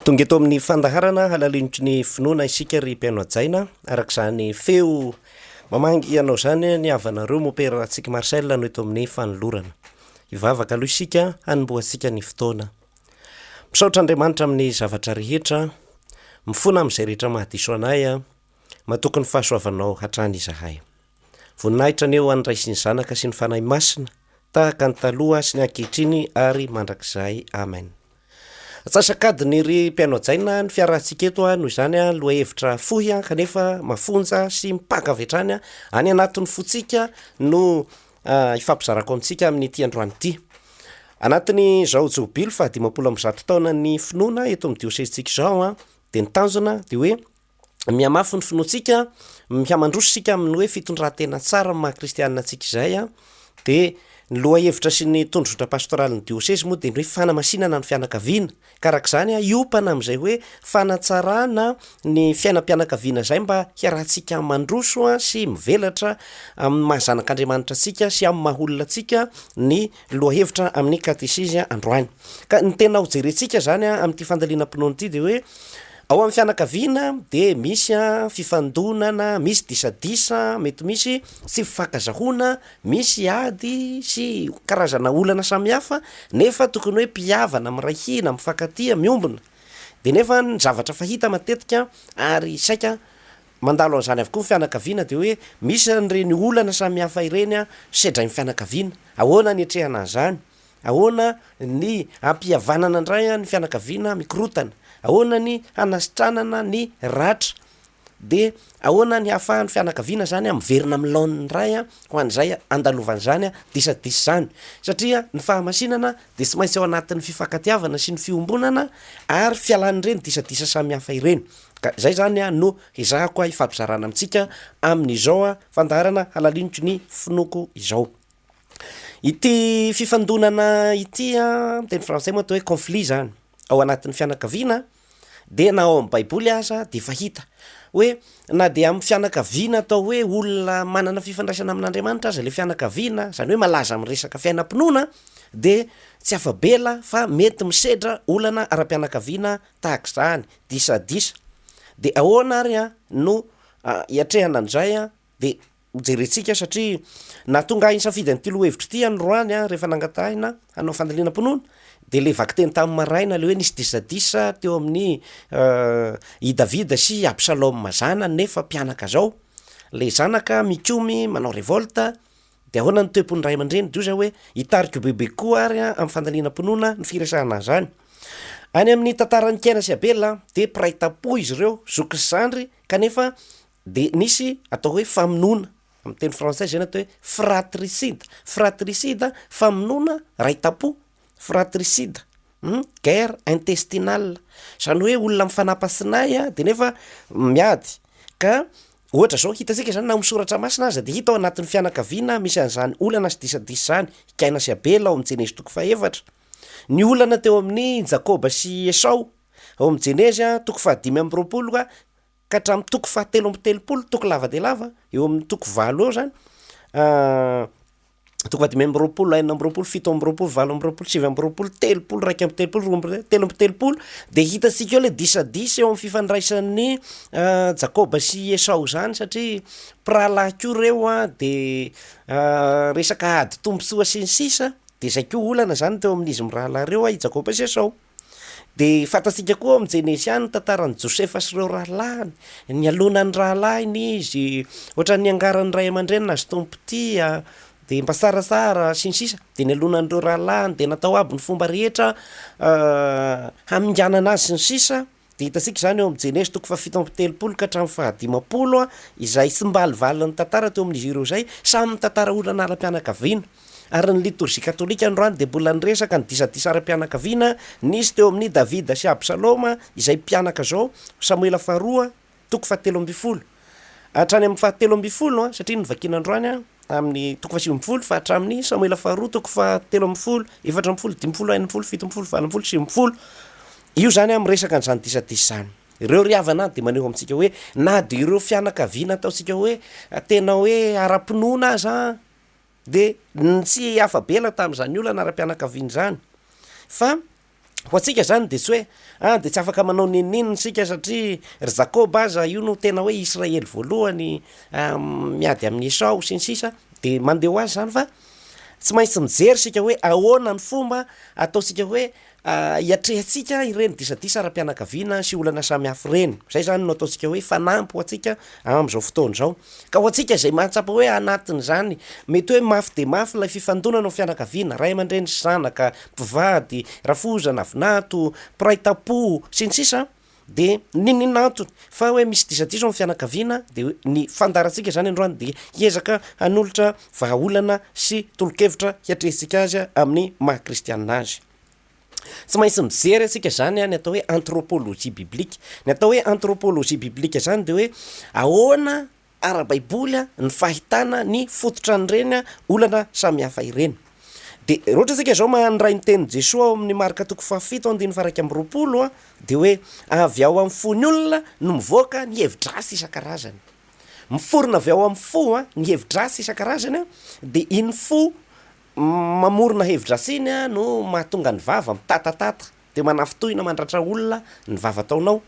tonga eto amin'ny fandaharana halalinitry ny finoana isika ry mpiano ajaina arak'izany feo mamangy ianao zany ny avanareo mopera tsika Marcel no eto amin'ny fanolorana ivavaka aloha isika hanomboasika ny fotoana misaotra Andriamanitra amin'ny zavatra rehetra mifona amin'izay rehetra mahadiso anay matokony fahasoavanao hatrany izahay voninahitra aneo andraisiny zanaka sy ny fanahy masina tahaka ny taloha sy ny ankehitriny ary mandrakizay amen. Atsasakady ny ry mpiano ajaina ny fiarahantsika eto noho izany loha hevitra fohy kanefa mafonja sy mipankavetrany any anatin'ny fotsika no ifampizarako amintsika amin'ny ity androany ity. Anatiny zao jobily fa 530 taona ny finoana eto amin'ny diosezitsika zao dia ny tanjona dia hoe mihamafy ny finoantsika mihamandrososika amin'ny hoe fitondrantena tsara maha kristianina antsika izay dia ny loha hevitra sy ny tondrotra pastoraly ny diosesy moa dia hoe fanamasinana ny fianakaviana karak'izany iopana amin'izay hoe fanatsarana ny fiainam-pianakaviana zay mba hiarahantsika mandroso sy mivelatra amin'ny mahazanak'Andriamanitra antsika sy amin'ny mahaolona antsika ny loha hevitra amin'ny katesizia androany ka ny tena hojerentsika zany amin'ity fandaliana-pinoana ity dia hoe ao amin'ny fianakaviana dia misy fifandonana, misy disadisa, mety misy sy fifakazahoana, misy ady sy karazana olana samihafa nefa tokony hoe mpihavana, mirahina, mifankatia, miombona. Dia nefa ny zavatra fahita matetika ary saika mandalo an'izany avokoa ny fianakaviana dia hoe misy an'ireny olana samihafa ireny sedra ny fianakaviana. Ahoana ny etrehana an'izany? Ahoana ny ampihavanana indray ny fianakaviana mikorotana? Ahoana ny hanasitranana ny ratra? Dia ahoana ny hahafahan'ny fianakaviana zany miverina amin'ny laoniny ray ho an'izay andalovan'ny zany disadisa zany satria ny fahamasinana dia tsy maintsy ao anatin'ny fifankatiavana sy ny fiombonana ary fialan'ireny disadisa samihafa ireny. Ka zay zany no izahako ifampizarana amintsika amin'izao fandaharana halalinitry ny finoko izao. Ity fifandonana ity teny frantsay moa atao hoe conflit zany ao anatin'ny fianakaviana dia na ao amin'ny baiboly aza dia fahita hoe na dia amin'ny fianakaviana atao hoe olona manana fifandraisana amin'Andriamanitra aza le fianakaviana zany hoe malaza amin'ny resaka fiainam-pinoana dia tsy afabela fa mety misedra olana ara-pianakaviana tahak'izany disadisa dia ahoana ary no hiatrehana an'izay dia hojerentsika satria na tonga insafidy an'ity lohahevitra ity androany rehefa nangatahina hanao fandaliana-pinoana dia le vaky teny tamin'ny maraina le hoe nisy disadisa teo amin'ny i Davida sy Absaloma zanany nefa mpianaka zao le zanaka mikomy manao revolta dia ahoana ny toepon'ny ray aman-dreny dioza hoe hitarika bebe koa ary amin'ny fandaliana-pinoana ny firesahana zany. Any amin'ny tantarany Kaina sy Abela dia mpiray tampo izy ireo zoky sy zandry kanefa dia nisy atao hoe famonoana amin'ny teny frantsay zay atao hoe fratricide famonoana ray tampo fratricide guerre intestinale zany hoe olona mifanampasinay dia nefa miady ka ohatra zao hitasika zany na misoratra masina aza dia hita ao anatin'ny fianakaviana misy an'izany olana sy disadisa zany Kaina sy Abela ao amin'ny Jenezy 2:7 ny olana teo amin'ny Jakoba sy Esau ao amin'ny Jenezy 5:20 ka hatramin'ny 7:30 toko lava dia lava eo amin'ny 9 eo zany 7:30 dia hitasika eo le disadisa eo amin'ny fifandraisan'ny Jakoba sy Esau zany satria mpirahalahy koa reo dia resaka ady tombontsoa sy ny sisa dia zay koa olana zany teo amin'izy mirahalahy reo i Jakoba sy Esau. Dia fantasika koa amin'ny Jenezy any tantaran'ny Josefa sy ireo rahalahiny ny alonan'ny rahalahiny izy ohatra ny angaran'ny ray aman-dreny nazy tompotia dia mba sarasara sy ny sisa dia ny alonan'ireo rahalahiny dia natao aby ny fomba rehetra haminganana azy sy ny sisa dia hitasika zany eo amin'ny Jenezy 7:30 ka hatramin'ny 50 izay tsy mba alivaliny tantara teo amin'izy ireo zay samy tantara olana ara-pianakaviana. Ary ny liturgie katolika androany dia mbola niresaka ny disadisa ara-pianakaviana nisy teo amin'ny Davida sy Absaloma izay mpianaka zao Samuela 2:13 hatrany amin'ny 13 satria nyvakiana androany amin'ny 7 fa hatramin'ny Samuela 2:13 io zany miresaka an'izany disadisa zany. Ireo riavana dia maneho amintsika hoe na dia ireo fianakaviana ataontsika hoe tena hoe ara-pinoana aza dia tsy afabela tamin'izany olana ara-pianakaviana zany fa ho atsika zany de tsy hoe de tsy afaka manao nenineniny sika satria ry Jakoba aza io no tena hoe Israely voalohany miady amin'ny Esau sy ny sisa de mandeha ho azy zany fa tsy maintsy mijery sika hoe ahoana ny fomba ataosika hoe iatrehatsika ireny disadisa ara-pianakaviana sy olana samihafa reny zay zany no ataosika hoe fanampy ho atsika am'izao fotoana zao ka ho atsika zay mahatsapa hoe anatin'zany mety hoe mafy de mafy lay fifandonana o fianakaviana ray aman-dreny sy zanaka mpivady rafoza navinato piraitapo sy ny sisa de ninantony fa hoe misy disadisa o fianakaviana de ny fandaratsika zany androany de hiezaka hanolotra vahaolana sy tolokevitra hiatrehisika azy amin'ny mahakristianina azy tsy maintsy mijery atsika zany ny atao hoe anthropologie biblique ny atao hoe anthropologie biblique zany de hoe ahoana ara-baiboly ny fahitana ny fototra an'ireny olana samihafa ireny de rohatra tsika zao mandray ny teny Jesoa ao amin'ny marika toko 7:1-20 de hoe avy ao amin'ny fony olona no mivoaka ny hevidrasy isan-karazany miforona avy ao amin'ny fo ny hevidrasy isan-karazany de iny fo mamorona hevidrasy iny no mahatonga ny vava mitatatata de manafitohina mandratra olona ny vava ataonao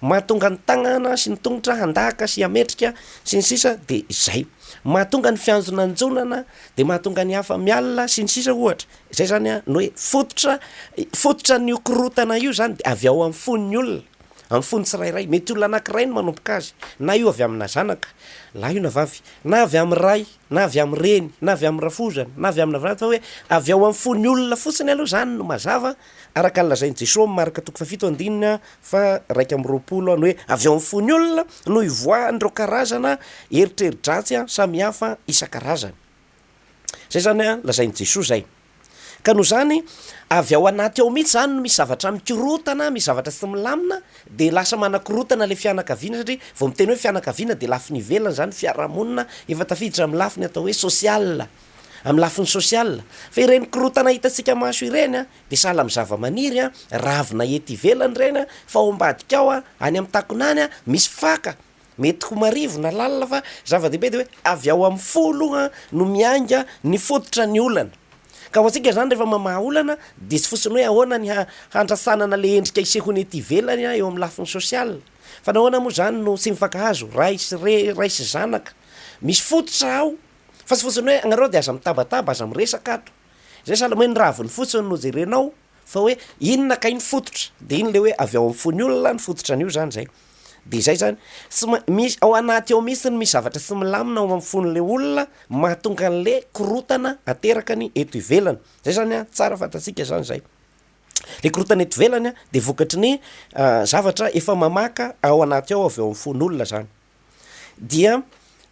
mahatonga ny tagnana sy ny tongotra handaka sy ametrika sy ny sisa de zay mahatonga ny fianjona anjonana de mahatonga ny hafa mialina sy ny sisa ohatra zay zany no hoe fototra ny okorotana io zany de avy ao amin'ny fon'ny olona amin'ny fony tsirairay mety olona anankiray no manompoka azy na io avy amina zanaka la io na vavy na avy amin'ny ray na avy amin'ny reny na avy amin'ny rafozana na avy amina vanaty fa hoe avy ao amin'ny fony olona fotsiny aloha zany no mazava araka ny lazainy Jesosy marika toko 7:1 fa 2:20 no hoe avy ao amin'ny fony olona no ivoahan'ireo karazana eritreridratsy samihafa isan-karazany zay zany lazainy Jesosy zay ka noho zany avy ao anaty ao mihitsy zany no misy zavatra mikorotana misy zavatra tsy milamina de lasa manakorotana le fianakaviana satria vao miteny hoe fianakaviana de lafiny ivelana zany fiarahamonina efa tafiditra amin'ny lafiny atao hoe social amin'ny lafiny social fa ireny korotana hitatsika maso ireny de sahala amin'ny zava-maniry ravina ety ivelany reny fa ao ambadika ao any amin'ny takonany misy faka mety ho marivo na lalina fa zava-dehibe de hoe avy ao amin'ny folo no mianga ny fototra ny olana ka ho atsika zany rehefa mamaha olana de tsy fotsiny hoe ahoana ny handrasanana le endrika isehony ety ivelany eo amin'ny lafiny social fa nahoana moa zany no tsy mifankahazo ray sy zanaka misy fototra ao fa tsy fotsiny hoe agnareo de aza mitabataba aza miresaka ato zay sahala hoe ny raviny fotsiny no jerenao fa hoe inona ka iny fototra de iny le hoe avy ao amin'ny fony olona ny fototra an'io zany zay de zay zany misy ao anaty ao mihitsy ny misy zavatra tsy milamina ao amin'ny fon'le olona mahatonga an'le korotana ateraka ny eto ivelany zay zany tsara fatatsika zany zay le korotana eto ivelany de vokatry ny zavatra efa mamaka ao anaty ao avy ao amin'ny fony olona zany dia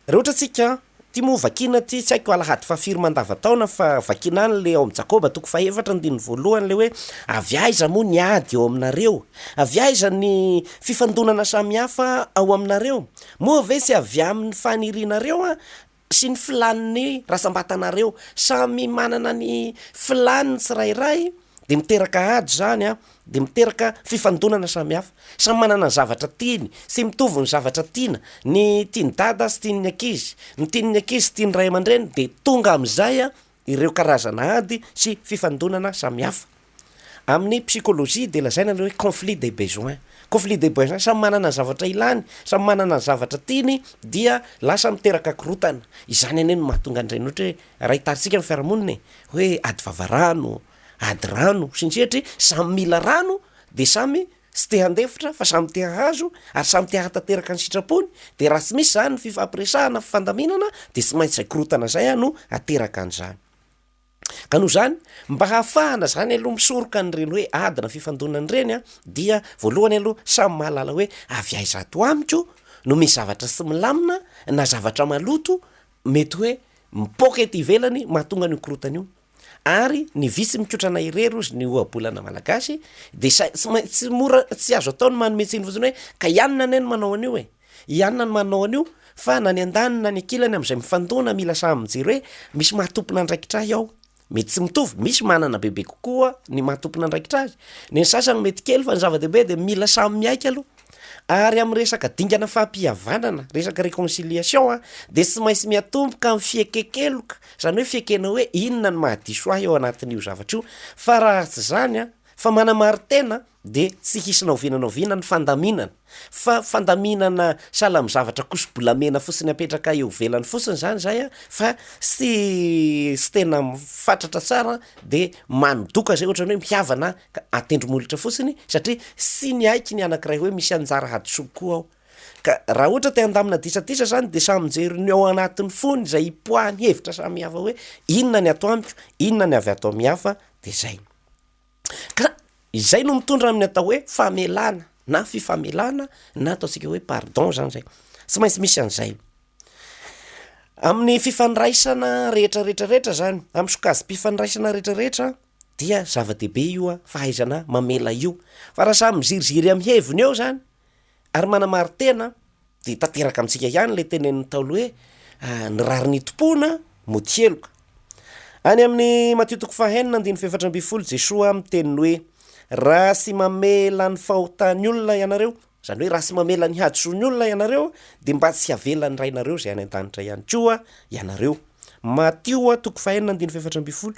raha ohatra tsika ty moa vakina ty tsy haiko alahady fahafiry mandavataona fa vakinany le ao amin'ny Jakoba toko 4:1 le hoe avy aiza moa ny ady eo aminareo avy aiza ny fifandonana samihafa ao aminareo moa ve sy avy amin'ny fanirianareo sy ny filaniny rasambatanareo samy manana ny filaniny tsirairay de miteraka ady zany de miteraka fifandonana samihafa samy manana ny zavatra tiany sy mitovy ny zavatra tiana ny tiany dada sy tiany ankizy ny tiany ankizy sy tiany ray aman-dreny de tonga am'izay ireo karazana ady sy fifandonana samihafa amin'ny psychologie de lazaina le hoe conflit des besoins samy manana ny zavatra ilany samy manana ny zavatra tiany dia lasa miteraka korotana izany ane no mahatonga an'ireny ohatra hoe raha hitaritsika amin'ny fiarahamonina hoe ady vavarano ady rano sinitry samy mila rano de samy tsy te handefitra fa samy te hahazo ary samy te hatateraka ny sitrapony de raha tsy misy zany ny fifampiresahana fifandaminana de tsy maintsy zay korotana zay no ateraka an'izany ka noho zany mba hahafahana zany aloha misoroka an'ireny hoe adina fifandonana ireny dia voalohany aloha samy mahalala hoe avy aiza to amiko no misy zavatra tsy milamina na zavatra maloto mety hoe mipoka ety ivelany mahatonga ny korotana io ary ny visy mikotrana irery ozy ny oabolana malagasy de tsy mora tsy azo atao ny manometsiny fotsiny hoe ka ianona ane no manao an'io ianona ny manao an'io fa na ny andanina ny akilany am'izay mifandona mila samy mijery hoe misy mahatompona andraikitrahy ao mety tsy mitovy misy manana bebe kokoa ny mahatompona andraikitra azy ny sasany mety kely fa ny zava-dehibe de mila samy miaiky aloha ary amin'ny resaka dingana fampihavanana resaka réconciliation de tsy maintsy miatomboka amin'ny fiekekeloka zany hoe fiekena hoe inona ny mahadiso ahy eo anatin'io zavatra io fa raha tsy zany fa manamary tena de tsy hisina ovinana ny fandaminana fa fandaminana sala am zavatra kosobolamena fotsiny apetraka eo velany fotsiny zany zay a fa sy tena fatratra tsara de manodoka zay ohatrany hoe mihavana atendromolotra fotsiny satria sy ny aiky ny anankiray hoe misy anjara hadiso koa ao ka raha ohatra te andamina disatisa zany de samyjeriny ao anatin'ny fony zay ipoahany hevitra samihafa hoe inona ny atao amiko inona ny avy atao mihafa de zay ka izay no mitondra amin'ny atao hoe famelana na fifamelana na ataotsika hoe pardon zany zay tsy maintsy misy an'izay amin'ny fifandraisana rehetrarehetrarehetra zany amin'ny sokazy-pifandraisana rehetrarehetra dia zava-dehibe io a fahaizana mamela io fa raha samy miziriziry amin'ny heviny eo zany ary manamary tena de tanteraka amintsika ihany le tenen'ny taolo hoe ny rary ny tompona mody heloka any amin'ny Matio 5:24 Jesoa miteniny hoe raha sy mamela ny fahotany olona ianareo zany hoe raha sy mamela ny hadisony olona ianareo de mba tsy havelany rainareo zay any an-danitra ihany koa ianareo. Matio 5:24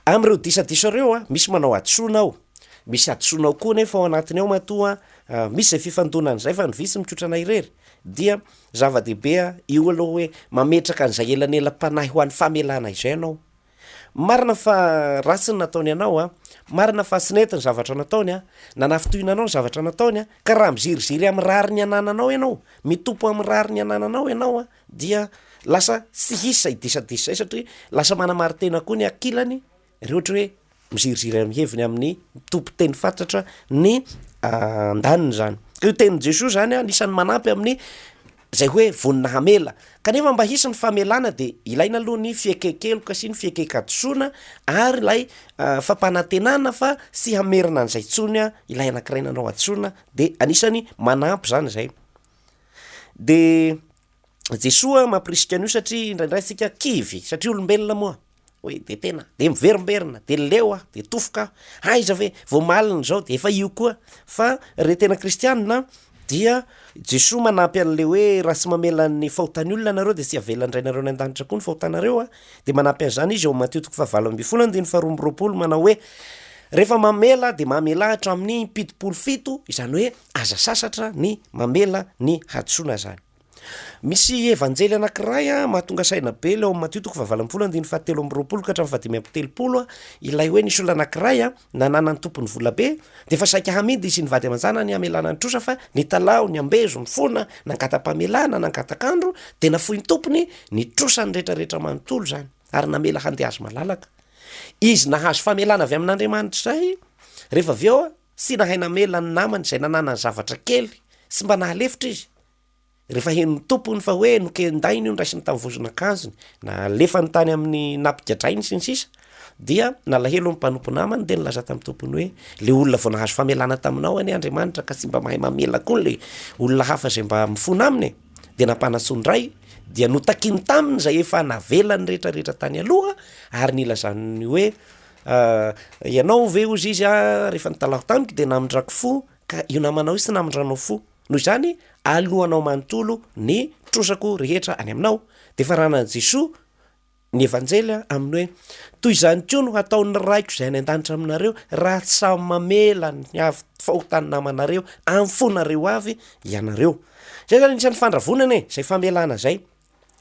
am'ireo disadiso reo a misy manao hadisona ao misy hadisona ao koa nefa ao anatiny ao matoa misy zay fifandonana zay fa ny visy mitrotrana irery dia zava-dehibe io aloha hoe mametraka an'izay elanelam-panahy ho an'ny famelana izay anao marina fa ratsy ny nataony anao a marina fa sy nety ny zavatra nataony a nanafitohina anao ny zavatra nataony a ka raha miziriziry amin'ny rary ny anananao ianao mitopo amin'ny rary ny anananao ianao a dia lasa tsy hisa idisadisa zay satria lasa manamary tena koa ny akilany ry ohatra hoe miziriziry amin'ny heviny amin'ny tompo teny fatatra ny andaniny zany ka io tenin'i Jesosy zany a nisan'ny manampy amin'ny zay hoe vonina hamela kanefa mba hisy ny famelana de ilaina aloha ny fiekekeloka sy ny fiekekadisona ary ilay fampanantenana fa sy hamerina an'izay tsony a ilay anankiray nanao adisona de anisany manampy zany zay de Jesoa mampirisika an'io satria indraindray tsika kivy satria olombelona moa hoe de tena de miverimberina de leo a de tofoka aiza ve voamaliny zao de efa io koa fa re tena kristianina dia Jesoa manampy an'le hoe raha sy mamela ny fahotany olona nareo de tsy avelandrainareo ny an-danitra koa ny fahotanareo a de manampy an'izany izy eo Matio 5:12 manao hoe rehefa mamela de mamela hatramin'ny 77 izany hoe aza sasatra ny mamela ny hadisona zany. Misy evanjely anankiray a mahatonga saina be leo amin'ny Matio 5:17 ka hatramin'ny 7:30 ilay hoe nisy olona anankiray a nanana ny tompony vola be de fa saika hamidy izy nivady amanjana ny amelana ny trosa fa ny talao ny ambezo ny fona nangata-pamelana nangatakandro de nafohy ny tompony ny trosa ny rehetrarehetra manontolo zany ary namela handeha azy malalaka izy nahazo famelana avy amin'Andriamanitra zay rehefa avy eo a sy nahay namela ny namany zay nanana ny zavatra kely sy mba nahalefitra izy rehefa henony tompony fa hoe nokendainy io nraisiny tamin'ny vozon'akanjony na lefany tany amin'ny nampigadrainy sy ny sisa dia nalahelo ny mpanompo namany de nilaza tamin'ny tompony hoe le olona vao nahazo famelana taminao any Andriamanitra ka tsy mba mahay mamela koa le olona hafa zay mba mifona aminy de nampanatsondray dia notakiny taminy zay efa navelany rehetrarehetra tany aloha ary nilazany hoe ianao ve ozy izy a rehefa nitalaho tamiko de namindrako fo ka io namanao izy sy namindranao fo noho izany alohanao manontolo ny trosako rehetra any aminao de fa raha nan Jesoa ny evanjely amin'ny hoe toy izany koa no hataon'ny raiko zay any an-danitra aminareo raha tsy samy mamela ny avy fahotany namanareo amin'ny fonareo avy ianareo zay zany isan'ny fandravonana zay famelana zay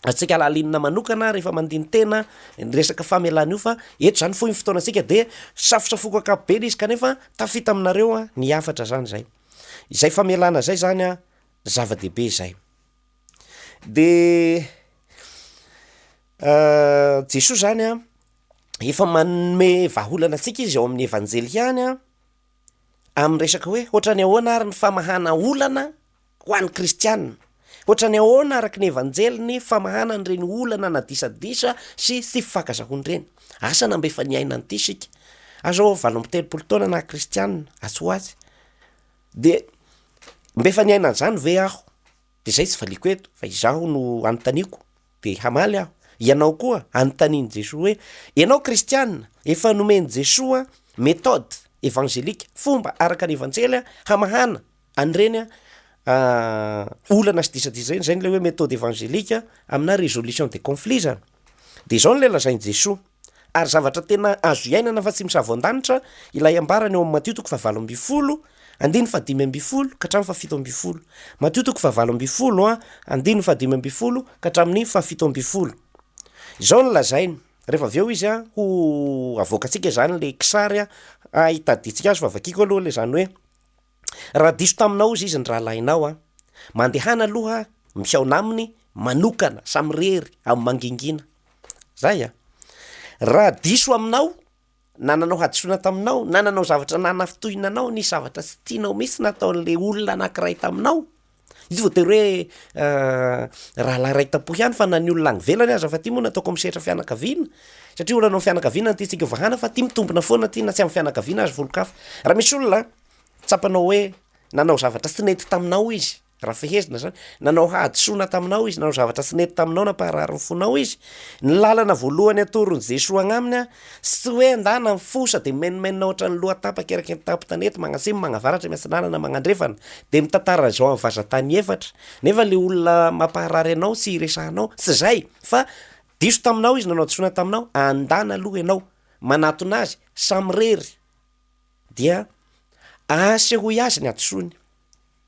atsika alalinina manokana rehefa mandiny tena resaka famelana io fa eto zany fohy ny fotoana antsika de safosafoko akapobe izy kanefa tafita aminareo a ny afatra zany zay izay famelana zay zany a zava-dehibe zay de Jesoa zany a efa manome vahaolana atsika izy ao amin'ny evanjely ihany a amin'ny resaka hoe ohatrany ahoana ary ny famahana olana ho an'ny kristianina ohatrany ahoana araky ny evanjely ny famahana n'ireny olana na disadisa sy fifakazahoany reny asa na mba efa niaina an'ity sika azao 80 taona na kristianina atsy ho azy de mba efa niaina an'izany ve aho de zay tsy valiko eto fa izaho no anontaniko de hamaly aho ianao koa anontaniany Jesoa hoe ianao kristianina efa nomeny Jesoa méthode evangelika fomba araka ny evanjely hamahana an'ireny olana sy disadisa reny zay le hoe méthode evangelika amina résolution de conflit zany de zao no le lazainy Jesoa ary zavatra tena azo iainana fa tsy misavo an-danitra ilay ambarany eo amin'ny Matio toko fahavalo amby folo andiny fadimy amby folo ka hatramin'ny fafito amby folo. Matio toko fahavalo amby folo andiny fadimy amby folo ka hatramin'ny fafito amby folo. Izao no lazainy rehefa avy eo izy ho avoakatsika zany le kisary hitaditsika azy fa vakiko aloha le zany hoe raha diso taminao izy izy ny rahalahinao mandehana aloha mihaona aminy manokana samyrery amin'ny mangingina zay raha diso aminao nananao hadisona taminao nananao zavatra nanafitohinanao ny zavatra tsy tianao misy nataon'le olona anankiray taminao izy voatery hoe raha ray tapo ihany fa na ny olona agny velany aza fa ty moa nataoko misetra fianakaviana satria olana fianakaviana ty tsika vahana fa ty mitombona foana ty na tsy amin'ny fianakaviana azy volonkafa. Raha misy olona tsapanao hoe nanao zavatra tsy nety taminao izy raha fehezina zany nanao hadisoana taminao izy nanao zavatra tsy nety taminao nampaharary ny fonao izy ny lalana voalohany atorony Jesoa agnaminy sy hoe andana mifosa de menimenina ohatra ny loha tapaka eraky ny tapo tanety magnasimy magnavaratra miasananana magnandrefana de mitantara zao amin'ny vazatany efatra nefa le olona mampaharary anao sy resahanao sy zay fa diso taminao izy nanao hadisoana taminao andana aloha ianao manatona azy samyrery dia asehoy azy ny hadisony.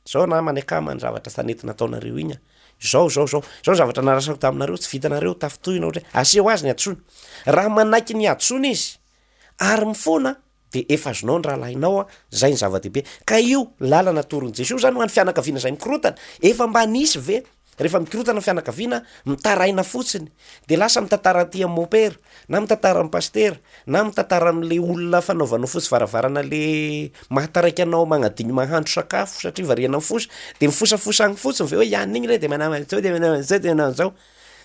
Zao na manekama ny zavatra sanetina ataonareo igny zao zavatra narasako taminareo tsy vitanareo tafitohina ohatra aseho azy ny hadisony raha manaiky ny hadisony izy ary mifona de efa azonao ny rahalahinao zay ny zava-dehibe ka io lalana torony Jesosy zany ho an'ny fianakaviana zay mikorotana efa mba nisy ve rehefa mikorotana fianakaviana mitaraina fotsiny de lasa mitantara aty amin'ny mopera na mitantara amin'ny pastera na mitantara am'le olona fanaovanao fosy varavarana le mahataraiky anao magnadiny mahandro sakafo satria variana fosy de mifosafosa agny fotsiny ve hoe ihany igny re de manao zao de manao zao de manao zao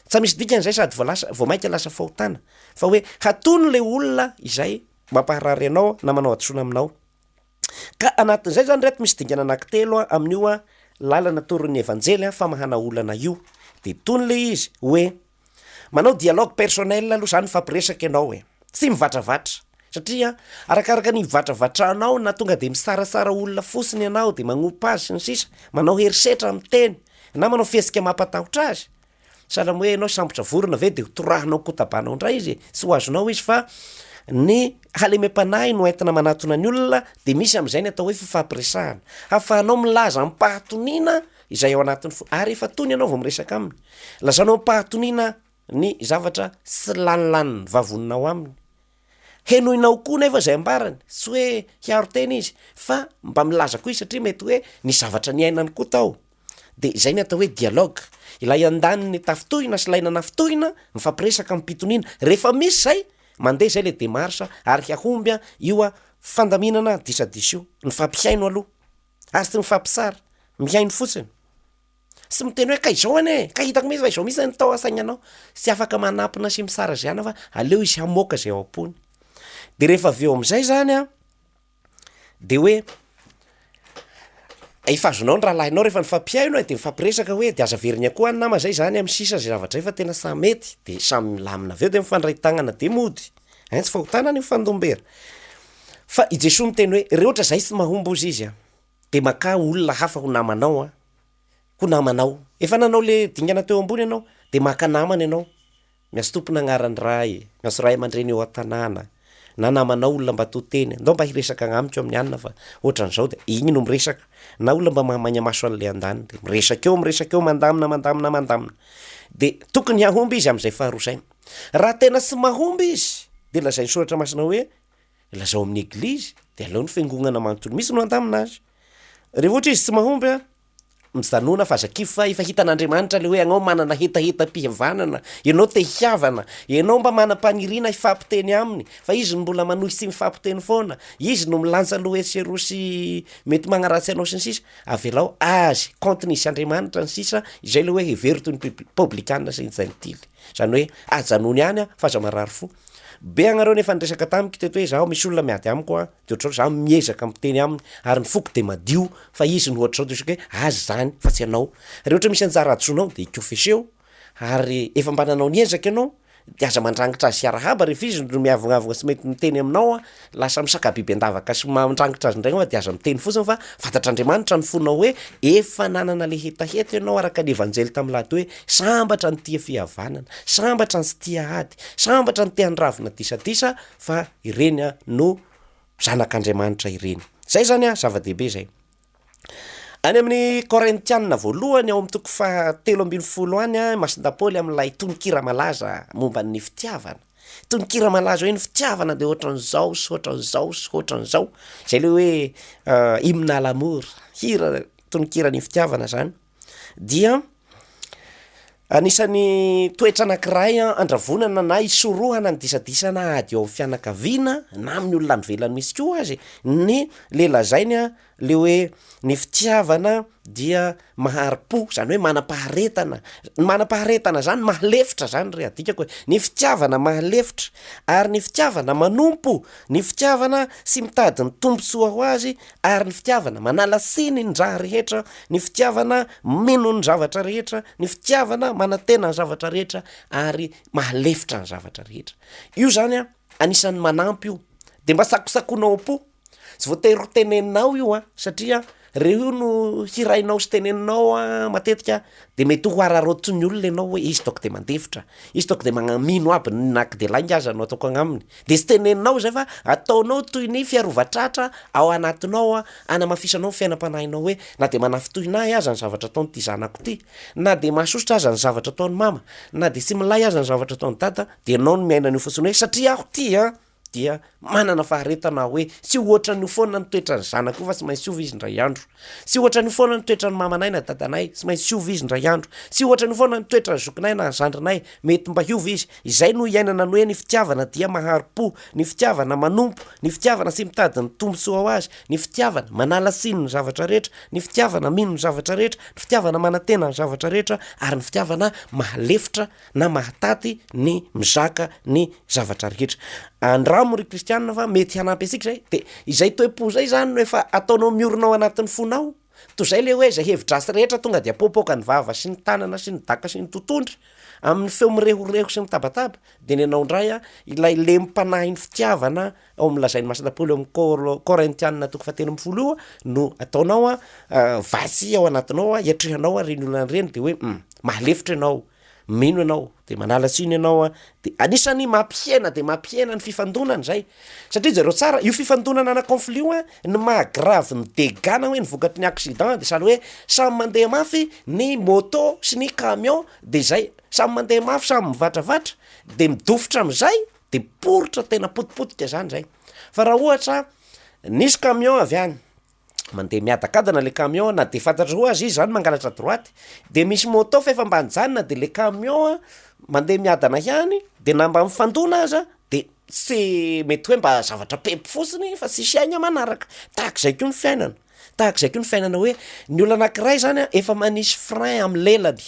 tsy misy dikan'izay sady vao mainka lasa fahotana fa hoe hatony le olona izay mampaharary anao na manao hadisoana aminao ka anatin'izay zany reto misy dingana anankitelo amin'io lalana toron'ny evanjely famahana olana io de tony le izy hoe manao dialogue personnel aloha zany fampiresaka ianao tsy mivadravatra satria arakaraka ny mivadravatranao na tonga de misarasara olona fosiny ianao de magnompa azy sy ny sisa manao herisetra amin'ny teny na manao fihesika mampatahotra azy sahala hoe ianao sambotra vorona ve de hotorahinao kotabanao indray izy sy ho azonao izy fa ny halemem-panahy no entina manatona ny olona de misy am'izay ny atao hoe fifampiresahana hafahanao milaza mpahatonina izay ao anatin'ny ary efa tony ianao vao miresaka aminy lazanao mpahatonina ny zavatra sy lanilaniny vavoninao aminy henoinao koa nefa zay ambarany tsy hoe hiaro tena izy fa mba milaza koa izy satria mety hoe ny zavatra ny ainany koa tao de izay ny atao hoe dialogue ilay andaniny tafitohina sy lainana fitohina mifampiresaka ampitonina rehefa misy zay mandeha zay le demarsa ary hiahomby io fandaminana disadisio ny fampihaino aloha ary tsy mifampisara mihaino fotsiny sy miteny hoe ka izao ane ka hitako misy fa izao misy ny tao asainanao sy afaka manampina sy misara zay ana fa aleo izy hamoaka zay ao am-pony de rehefa avy eo am'izay zany de hoe efa azonao ny rahalahinao rehefa nifampihaino de mifampiresaka hoe de aza veriny akoa any nama zay zany amin'ny sisa zay zavatra efa tena samy mety de samy milamina aveo de mifandray tagnana de mody tsy fahotana ny mifandombera fa i Jesosy miteny hoe re ohatra zay tsy mahomby ozy izy de maka olona hafa ho namanao ho namanao efa nanao le dingana teo ambony ianao de maka namana ianao miasy tompona agnarany ray miasy ray aman-dreny eo an-tanàna na namanao olona mba toteny ndao mba hiresaka agnamiko amin'ny anina fa ohatran'izao de igny no miresaka na olona mba mahamagna maso an'le andany de miresaka eo mandamina de tokony hahomby izy am'izay faharoa raha tena tsy mahomby izy de lazay ny soratra masina hoe lazao amin'ny eglizy de aleo ny fiangonana manontolo misy no andamina azy rehefa ohatra izy tsy mahomby mijanona fa zakifo fa efa hitan'Andriamanitra le hoe anao manana hetaheta-pihavanana ianao te hiavana ianao mba manam-panirina hifampiteny aminy fa izy no mbola manohy sy mifampiteny foana izy no milanja loheserosy mety magnaratsy anao sy ny sisa avelao azy kontinisy Andriamanitra ny sisa izay le hoe hevery toy ny publikana sy ny jentily zany hoe ajanony ihany fa aza marary fo be agnareo nefa niresaka tamiko teto hoe zaho misy olona miady amiko de ohatrao zaho miezaka miteny aminy ary ny foko de madio fa izy no ohatrao de hoe azy zany fa tsy anao re ohatra misy anjara adisonao de ikofeseo ary efa mba nanao niezaka ianao de aza mandrangitra azy hiarahaba rehefa izy no miavognaavogna sy mety miteny aminao lasa misaka biby andavaka sy mandrangitra azy ndragny de aza miteny fotsiny fa fantatr'Andriamanitra ny fonao hoe efa nanana le hetaheta ianao araka ny evanjely tamin'ny lato hoe sambatra ny tia fihavanana, sambatra ny sy tia ady, sambatra ny tia andravina disadisa fa ireny no zanak'Andriamanitra ireny. Zay zany zava-dehibe zay. Any amin'ny Korintianina voalohany ao amin'ny toko faha 13 any Masinda-Paoly amin'ilay tononkira malaza momba ny fitiavana. Tononkira malaza hoe ny fitiavana de ohatran'izao sy ohatran'izao sy ohatran'izao. Zay le hoe hymne à l'amour, hira tononkira ny fitiavana zany. Dia anisan'ny toetra anankiray andravonana na isorohana ny disadisa na ady eo amin'ny fianakaviana na amin'ny olona mivelany misy koa azy ny le lazainy le hoe ny fitiavana dia mahari-po, zany hoe manam-paharetana zany mahalefitra zany re adikako hoe ny fitiavana mahalefitra ary ny fitiavana manompo, ny fitiavana sy mitady ny tombontsoa ho azy ary ny fitiavana manala siny ny raha rehetra, ny fitiavana mino ny zavatra rehetra, ny fitiavana manantena ny zavatra rehetra ary mahalefitra ny zavatra rehetra. Io zany anisan'ny manampy io, de mba sakosakonao po, tsy voatery ho teneninao io satria reo io no hirainao sy teneninao matetika de mety ho ararotsy ny olona ianao hoe izy toko de mandefitra, izy toko de magnamino aby naky de langaza no ataoko agnaminy, de sy teneninao zay fa ataonao toy ny fiarovatratra ao anatinao anamafisanao fiainam-panahinao hoe na de manafitohinahy aza ny zavatra ataony ty zanako ty, na de mahasosotra aza ny zavatra ataony mama, na de sy milay aza ny zavatra ataony dada, de anao no miaina an'io fotsiny hoe satria aho ty dia manana faharetana hoe sy ohatra ny foana ny toetra ny zanako fa sy maintsy ovy izy ndray andro, sy ohatra ny foana ny toetra ny mamanay na dadanay sy maintsy ovy izy ndray andro, sy ohatra ny foana ny toetra ny zokinay na zandrinay mety mba hiovy izy. Izay no iainana ny hoe ny fitiavana dia mahari-po, ny fitiavana manompo, ny fitiavana sy mitady ny tombontsoa ho azy, ny fitiavana manala siny ny zavatra rehetra, ny fitiavana mino ny zavatra rehetra, ny fitiavana manantena ny zavatra rehetra ary ny fitiavana mahalefitra na mahataty ny mizaka ny zavatra rehetra. Andramo ry kristianina fa mety hanampy asika zay de izay toe-po zay zany no efa ataonao mioronao anatin'ny fonao toy zay le hoe zay hevi-drasy rehetra tonga de apoapoaka ny vava sy ny tanana sy ny daka sy ny totondry amin'ny feo mirehoreho sy mitabataba de ny anao ndray ilay lempanahy ny fitiavana ao milazainy Masinda-Paoly amin'ny Korintianina toko faha 13 no ataonao vasy ao anatinao iatrehanao reny olona reny de hoe mahalefitra ianao, mino ianao de manala siny ianao de anisany mampiena de mampiena ny fifandonana zay satria zareo tsara io fifandonana ana conflit ny mahagravy ny dégâts hoe ny vokatry ny accident de sany hoe samy mandeha mafy ny moto sy ny camion de zay samy mandeha mafy samy mivantravatra de midofotra am'izay de poritra tena potipotika zany zay. Fa raha ohatra nisy camion avy any mandeha miadakadana le camion na de fantatra ho azy izy zany mangalatra droite de misy moto fa efa mba nijanona de le camion mandeha miadana ihany de na mba mifandona aza de sy mety hoe mba zavatra pepy fotsiny fa sy saigna manaraka tahak'izay koa ny fiainana, tahak'izay koa ny fiainana hoe ny olona anankiray zany efa manisy frein amin'ny lelany,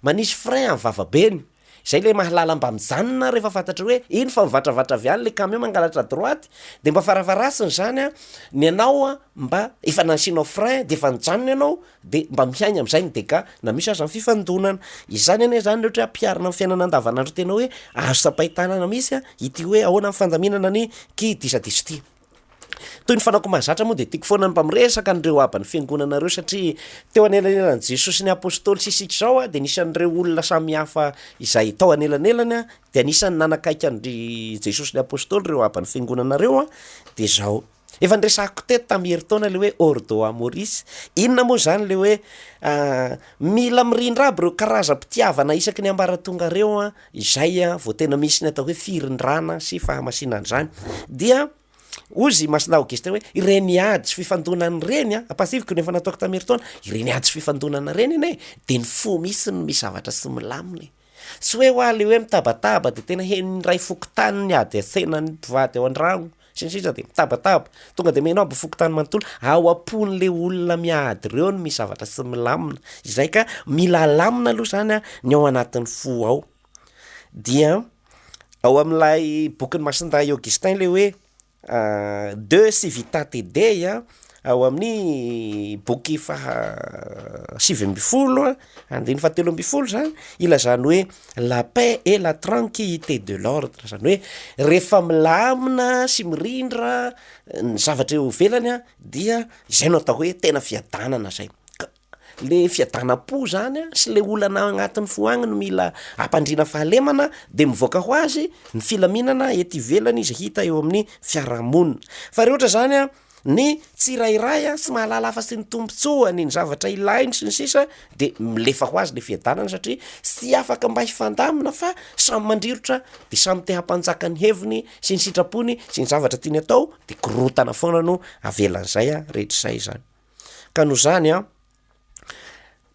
manisy frein amin'ny vavabeny, zay le mahalala mba mijanona rehefa fantatra hoe iny fa mivantravatra avy any le camion mangalatra droite de mba farafarasiny zany ny anao mba efa nansinao frein de efa nijanona ianao de mba mihaigna am'izay ny dégâts na misy aza ny fifandonana. Izany ane zany ohatra ampiarina amin'ny fiainana andavanandro tena hoe azo sapaitanana misy ity hoe ahoana amin'ny fandaminana ny disadisa ity. Toy ny fanako mahazatra moa de tiako foana ny mpamiresaka an'ireo aban'ny fiangonanareo satria teo anelanelan'i Jesosy ny apôstôly sy isika zao de nisan'ireo olona samy hafa izay tao anelanelany de anisany nanakaiky an'ry Jesosy ny apôstôly reo aban'ny fiangonanareo de zao efa nresako teto tamin'ny heritaona le hoe ordo amoris, inona moa zany le hoe mila mirindra aby reo karaza-pitiavana isaky ny ambaratongareo izay vao tena misy ny atao hoe firindrana sy fahamasinana zany dia ozy Masina Augustin hoe ireny ady sy fifandonana reny apasiviko nefa nataoko tamin'ny heritaona ireny ady sy fifandonana reny ane de ny fo misy ny misy zavatra sy milaminy sy hoe ho ale hoe mitabataba de tena heny ray fokotany ny ady asenany mpivady ao an-dragno sisa de mitabataba tonga de menao aby fokotany manontolo ao ampon'le olona miady reo no misy zavatra sy milamina izay ka mila lamina aloha zany ny ao anatin'ny fo ao. Dia ao amin'ilay bokin'ny Masinda Augustin le hoe de civitate dei ao amin'ny boky fa 7 andiny fa 3 zany ilazany hoe la paix et la tranquillité de l'ordre, zany hoe rehefa milamina sy mirindra ny zavatra eo velany a dia izay no atao hoe tena fiadanana zay. Le fiadanam-po zany a sy le olana agnatin'ny foagny no mila ampandrina fahalemana de mivoaka ho azy ny filaminana ety ivelany izy hita eo amin'ny fiarahamonina. Fa rehetra zany a ny tsirairay a sy mahalala afa sy ny tombotsoany ny zavatra ilainy sy ny sisa de milefa ho azy le fiadanana satria sy afaka mba hifandamina fa samy mandrirotra de samy te hampanjaka ny heviny sy ny sitrapony sy ny zavatra tiany atao de korotana foana no avelan'izay a rehetr'izay zany. Ka noho zany a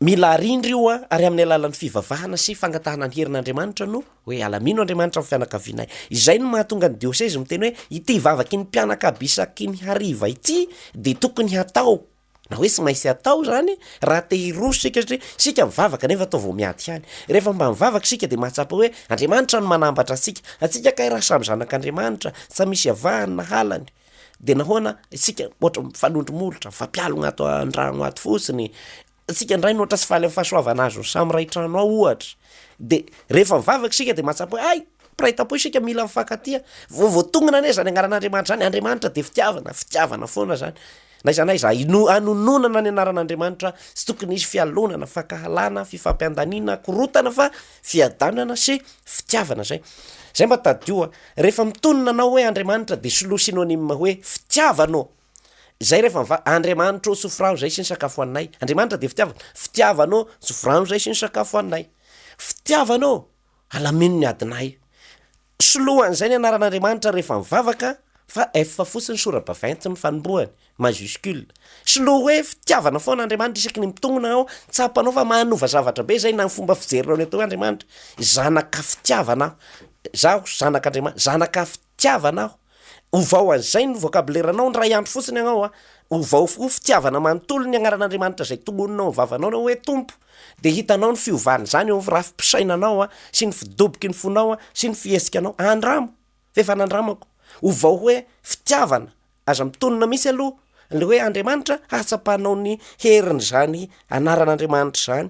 mila arindry io a ary amin'ny alalan'ny fivavahana sy fangatahana ny herin'Andriamanitra no hoe alamino Andriamanitra amin'ny fianakavianay. Izay no mahatonga ny dioseze miteny hoe ity vavaky ny mpianakaby isaky ny hariva ity de tokony hatao. Na hoe sy mainsy atao zany raha te hiroso sika satria sika mivavaka nefa atao vao miady hany. Rehefa mba mivavaka sika de mahatsapa hoe Andriamanitra no manambatra asika. Atsika kay raha samy zanak'Andriamanitra, sa misy avahany na halany. De nahoana sika ohatra mifanondromolotra, fampialogna ato andragno ato fotsiny. Sika ndray nohatra sy faly amin'ny fahasoavana azy samy ray trano ao ohatra. De rehefa mivavaka sika de mahatsapa hoe ay piraitam-po sika mila mifankatia. Voatongana ane zany agnaran'Andriamanitra zany, Andriamanitra de fitiavana foana zany. Na izanay za anononana ny anaran'Andriamanitra sy tokony isy fialonana, fakahalana, fifampiandanina, korotana fa fiadanana sy fitiavana zay. Zay mba tadio rehefa mitonona anao hoe Andriamanitra de solo synonyme hoe fitiavanao. Zay rehefa Andriamanitra o sofrao zay sy ny sakafo anay. Andriamanitra de fitiavanao sofrao zay sy ny sakafo anay. Fitiavanao alamino ny adinay. Soloan'izay ny anaran'Andriamanitra rehefa mivavaka fa efa fotsiny sora-baventy ny fanombohany majuscule. Solo hoe fitiavana foana Andriamanitra isaky ny mitongona ao, tsapanao fa manova zavatra be zay na ny fomba fijerinao ny atao Andriamanitra. Zanaka fitiavana zaho, zanak'Andriamanitra, zanaka fitiavana aho. Ovao an'izay ny vocabulaire-nao ny ray andro fotsiny agnao a. Ovao fo fitiavana manontolo ny agnaran'Andriamanitra zay tomoninao vavanao na hoe tompo. De hitanao ny fiovany zany eo raha fipisainanao a sy ny fidoboky ny fonao a sy ny fiesikanao andramo. Fefa nandramako. Ovao hoe fitiavana aza mitonona misy aloha le hoe Andriamanitra hatsapanao ny heriny zany anaran'Andriamanitra zany.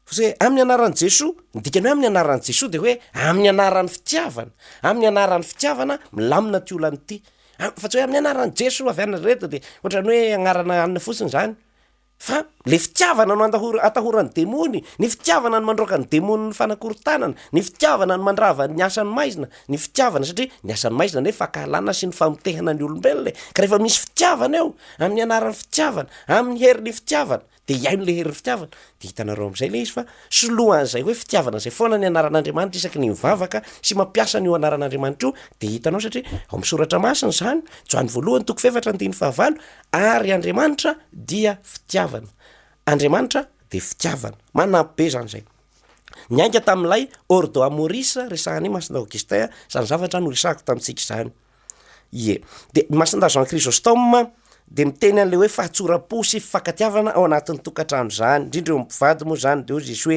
Fa amin'ny anaran'i Jesoa, dikany hoe amin'ny anaran'i Jesoa de hoe amin'ny anaran'ny fitiavana. Amin'ny anaran'ny fitiavana milamina ty olany ity. Fa tsy hoe amin'ny anaran'i Jesoa avy any reto de ohatrany hoe agnarana anina fotsiny zany. Fa le fitiavana no atahoran'ny demony, ny fitiavana no mandroaka ny demony ny fanakorontanana, ny fitiavana no mandrava ny asan'ny maizina, ny fitiavana satria ny asan'ny maizina nefa fakahalana sy ny famotehana ny olombelona. Ka rehefa misy fitiavana eo, amin'ny anaran'ny fitiavana, amin'ny herin'ny fitiavana, de iaino le herin'ny fitiavana. De hitanareo am'izay le izy fa soloan'izay hoe fitiavana zay foana ny anaran'Andriamanitra isaky ny mivavaka sy mampiasa ny anaran'Andriamanitra io de hitanao satria ao misoratra masina zany, Joany voalohany 4:15 ary Andriamanitra dia fitiavana. Andriamanitra de fitiavana. Manampy be zany zay. Niainga tamin'ilay Ordo Amoris resahany Masina Augustin zany zavatra no resahako tamintsika zany. Ie. De Masina Jean Chrysostome de miteny an'le hoe fahatsora-po sy fifankatiavana ao anatin'ny tokantrano zany, indrindra eo mpivady moa zany de hozy hoe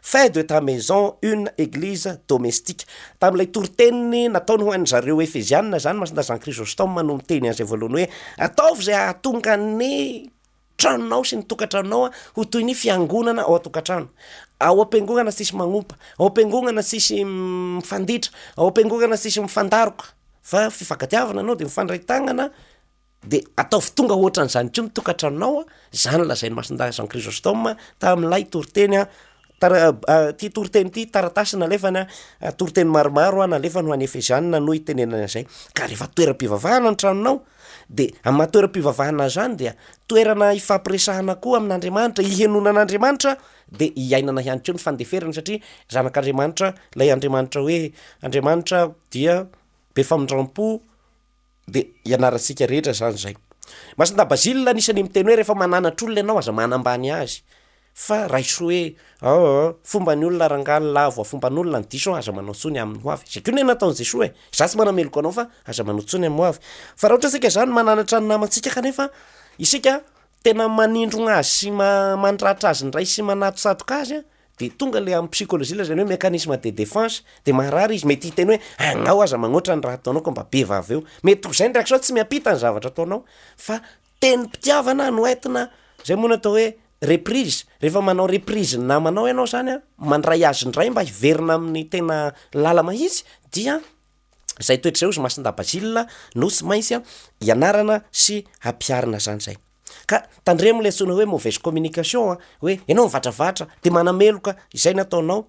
fais de ta maison une église domestique. Tamin'ilay toriteniny nataony ho an'ny zareo Efezianina zany Masina Jean Chrysostome no miteny an'izay voalohany hoe ataovy zay ahatonga ny tranonao sy ny tokantranonao ho toy ny fiangonana ao atokantrano. Ao am-piangonana sisy magnompa, ao am-piangonana sisy mifanditra, ao am-piangonana sisy mifandaroka. Fa fifankatiavana anao de mifandray tagnana de ataovy tonga ohatran'izany tsy mitokantranonao zany lazainy Masina Jean Chrysostome tamin'ilay toriteny ty toriteny ty taratasy nalefany toriteny maromaro nalefany ho an'ny Efezianina no itenenana zay. Ka rehefa toeram-pivavahana ny tranonao de amin'ny toeram-pivavahana zany dia toerana ifampiresahana koa amin'Andriamanitra, ihenonan'Andriamanitra de iainana ihany koa ny fandeferana satria zanak'Andriamanitra lay Andriamanitra hoe Andriamanitra dia be famindram-po de ianaratsika rehetra zany zay. Masina Bazile anisany miteny hoe rehefa mananatra olona ianao aza manambany azy. Fa raiso hoe fomba ny olona rangaly lavo, fomba ny olona ny diso aza manao tsony amin'ny hoavy. Zay koa ny nataon'i Jesoa za tsy manameloko anao fa aza manao tsony amin'ny hoavy. Fa raha ohatra sika zany mananatra ny namantsika kanefa isika tena manindrona azy sy mandratra azy ndray sy manatosatoka azy de tonga le amin'ny psychologie zany hoe mécanisme de défense de maharary izy mety hiteny hoe agnao aza magnoatra ny raha ataonao ko mba be vava eo. Mety ho zay ndraiky sao tsy miampita ny zavatra ataonao fa teny mpitiavana no entina zay moa natao hoe reprise. Rehefa manao reprise na manao ianao zany a mandray azy ndray mba hiverina amin'ny tena lala mahitsy dia zay toetra zay ozy Masindabazila no tsy maintsy a ianarana sy hampiarina zany zay. Ka tandremo le antsoina hoe mauvaise communication hoe ianao mivadravatra de manameloka izay nataonao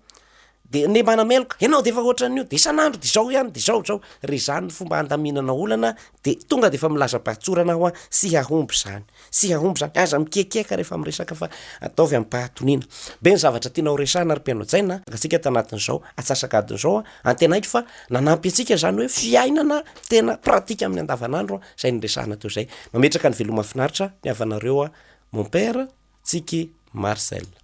de ne manameloka ianao de efa ohatran'io de isan'andro de zao ihany de zao ry zany ny fomba handaminana olana de tonga de efa milaza-pahatsorana ho sy hahomby zany aza mikekeka rehefa miresaka fa ataovy amin'ny pahatonina be ny zavatra tianao resana ary mpianao-tsaina atsika tanatin'izao atsasaka adin'izao antenaiky fa nanampy atsika zany hoe fiainana tena pratika amin'ny andavanandro zay nyresana teo zay mametraka ny veloma finaritra ny avanareo mon père Tsiky Marcel.